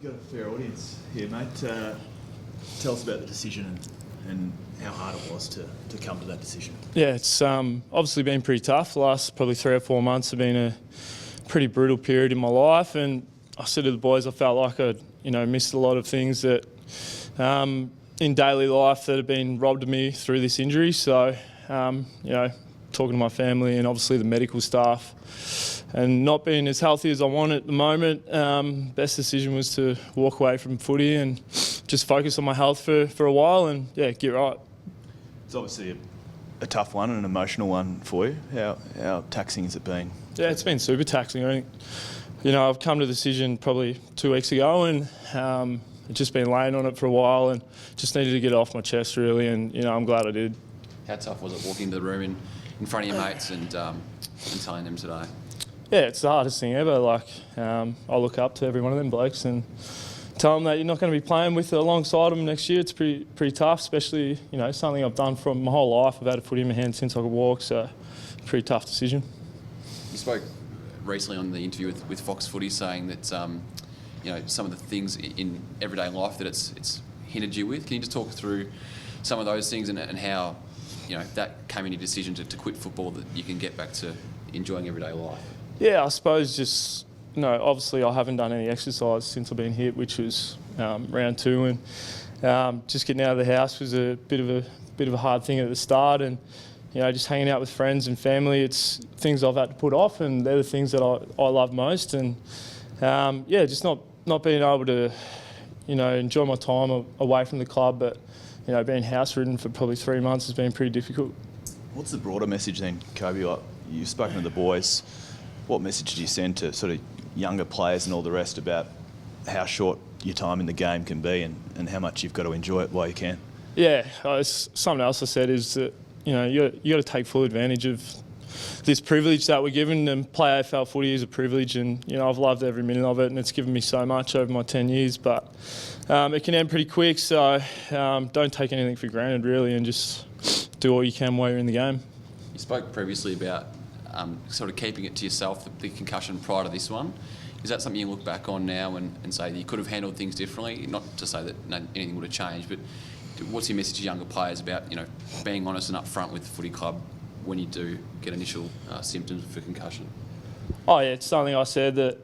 You've got a fair audience here, mate. Tell us about the decision and how hard it was to come to that decision. Yeah, it's obviously been pretty tough. The last probably 3 or 4 months have been a pretty brutal period in my life, and I said to the boys I felt like I'd missed a lot of things that in daily life that have been robbed of me through this injury. So talking to my family and obviously the medical staff, and not being as healthy as I want at the moment, best decision was to walk away from footy and just focus on my health for a while and get right. It's obviously a tough one and an emotional one for you. How taxing has it been? Yeah, it's been super taxing. I think I've come to the decision probably 2 weeks ago, and I've just been laying on it for a while and just needed to get it off my chest really, and I'm glad I did. How tough was it walking into the room in front of your mates and telling them today? Yeah, it's the hardest thing ever. I look up to every one of them blokes and tell them that you're not going to be playing with alongside them next year. It's pretty tough, especially something I've done from my whole life. I've had a footy in my hand since I could walk, so pretty tough decision. You spoke recently on the interview with Fox Footy saying that some of the things in everyday life that it's hindered you with. Can you just talk through some of those things and how that came in your decision to quit football, that you can get back to enjoying everyday life? Yeah, I suppose just obviously I haven't done any exercise since I've been hit, which was round 2, and just getting out of the house was a bit of a hard thing at the start, and just hanging out with friends and family, it's things I've had to put off, and they're the things that I love most, and just not being able to enjoy my time away from the club, but being house ridden for probably 3 months has been pretty difficult. What's the broader message then, Kobe? You've spoken to the boys. What message do you send to sort of younger players and all the rest about how short your time in the game can be and how much you've got to enjoy it while you can? Yeah, something else I said is that you got to take full advantage of this privilege that we're given, and play AFL footy is a privilege, and I've loved every minute of it, and it's given me so much over my 10 years, but it can end pretty quick, so don't take anything for granted really, and just do all you can while you're in the game. You spoke previously about sort of keeping it to yourself, the concussion prior to this one. Is that something you look back on now and say that you could have handled things differently? Not to say that anything would have changed, but what's your message to younger players about being honest and upfront with the footy club when you do get initial symptoms for concussion? Oh yeah, it's something I said that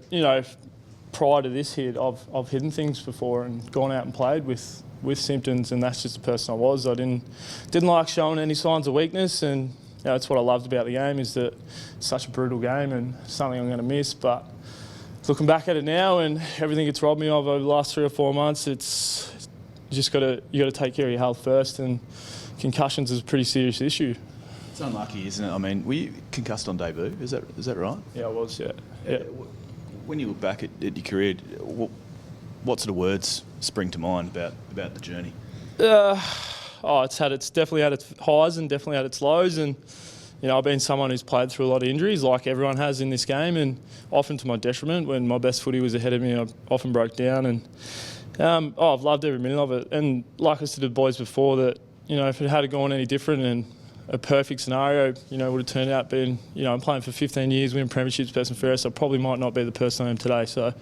prior to this hit, I've hidden things before and gone out and played with symptoms, and that's just the person I was. I didn't like showing any signs of weakness, and that's what I loved about the game, is that it's such a brutal game and something I'm going to miss. But looking back at it now and everything it's robbed me of over the last 3 or 4 months, you got to take care of your health first, and concussions is a pretty serious issue. It's unlucky, isn't it? I mean, were you concussed on debut? Is that right? Yeah, I was. Yeah. When you look back at your career, what sort of words spring to mind about the journey? It's definitely had its highs and definitely had its lows, and I've been someone who's played through a lot of injuries, like everyone has in this game, and often to my detriment. When my best footy was ahead of me, I often broke down, and I've loved every minute of it. And like I said to the boys before, that if it had gone any different and a perfect scenario, would have turned out being, I'm playing for 15 years, winning premierships, best and fairest. I probably might not be the person I am today. So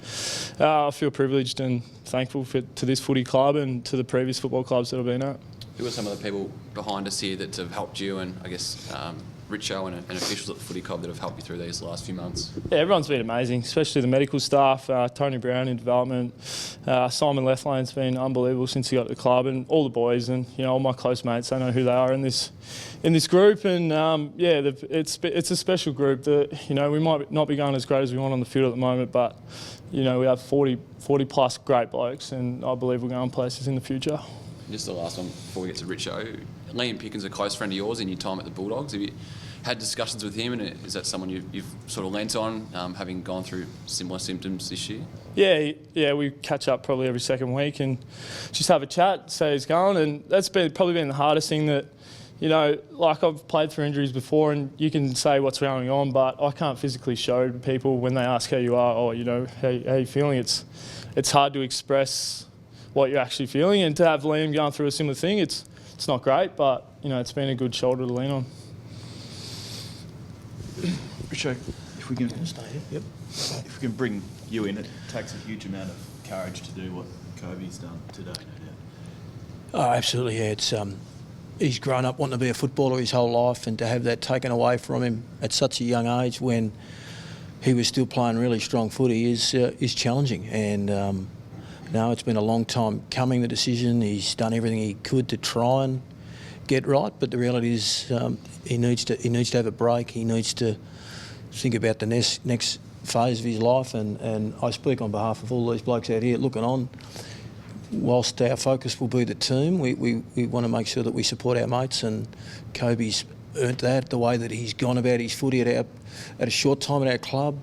I feel privileged and thankful to this footy club and to the previous football clubs that I've been at. Who are some of the people behind us here that have helped you, and I guess Richo and officials at the footy club that have helped you through these last few months? Yeah, everyone's been amazing, especially the medical staff. Tony Brown in development, Simon Lethlane's been unbelievable since he got to the club, and all the boys and all my close mates. They know who they are in this group, and it's a special group that we might not be going as great as we want on the field at the moment, but we have 40 plus great blokes, and I believe we're going places in the future. Just the last one before we get to Richo. Liam Pickens, a close friend of yours in your time at the Bulldogs. Have you had discussions with him, and is that someone you've sort of lent on, having gone through similar symptoms this year? Yeah, we catch up probably every second week and just have a chat, say he's going, and that's probably been the hardest thing that, like I've played through injuries before, and you can say what's going on, but I can't physically show people when they ask how you are, or how you feeling. It's hard to express what you're actually feeling, and to have Liam going through a similar thing, it's not great, but it's been a good shoulder to lean on. Richo, if we can Stay here. Yep. If we can bring you in, it takes a huge amount of courage to do what Kobe's done today, no doubt. Oh, absolutely, yeah. It's he's grown up wanting to be a footballer his whole life, and to have that taken away from him at such a young age when he was still playing really strong footy is challenging. And no, it's been a long time coming, the decision. He's done everything he could to try and get right, but the reality is he needs to have a break. He needs to think about the next phase of his life, and I speak on behalf of all these blokes out here looking on. Whilst our focus will be the team, we want to make sure that we support our mates, and Kobe's earned that the way that he's gone about his footy at a short time at our club.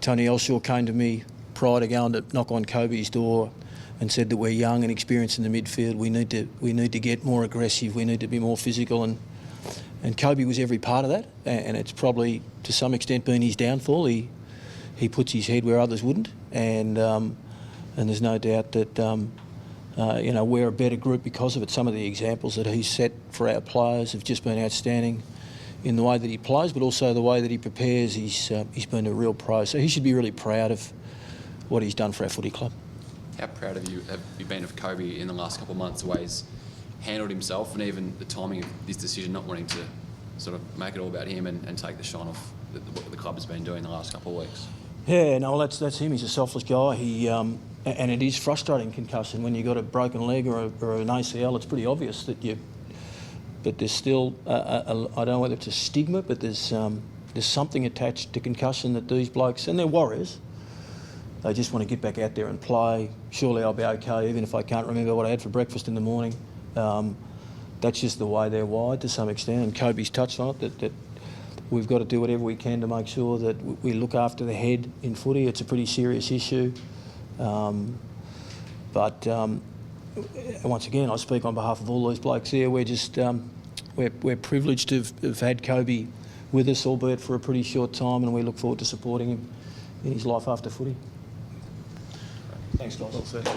Tony Elshaw came to me prior to going to knock on Kobe's door and said that we're young and experienced in the midfield. We need to get more aggressive. We need to be more physical, and Kobe was every part of that. And it's probably to some extent been his downfall. He puts his head where others wouldn't, and there's no doubt that we're a better group because of it. Some of the examples that he's set for our players have just been outstanding in the way that he plays, but also the way that he prepares. He's been a real pro, so he should be really proud of what he's done for our footy club. How proud have you been of Kobe in the last couple of months, the way he's handled himself, and even the timing of this decision, not wanting to sort of make it all about him and take the shine off what the club has been doing the last couple of weeks? Yeah, no, well, that's him. He's a selfless guy. And it is frustrating, concussion, when you've got a broken leg or an ACL. It's pretty obvious that but there's still I don't know whether it's a stigma, but there's something attached to concussion that these blokes, and they're warriors, they just want to get back out there and play. Surely I'll be okay, even if I can't remember what I had for breakfast in the morning. That's just the way they're wired to some extent, and Kobe's touched on it, that we've got to do whatever we can to make sure that we look after the head in footy. It's a pretty serious issue. But once again, I speak on behalf of all these blokes here. We're just we're privileged to have had Kobe with us, albeit for a pretty short time, and we look forward to supporting him in his life after footy. Thanks, guys. Well said.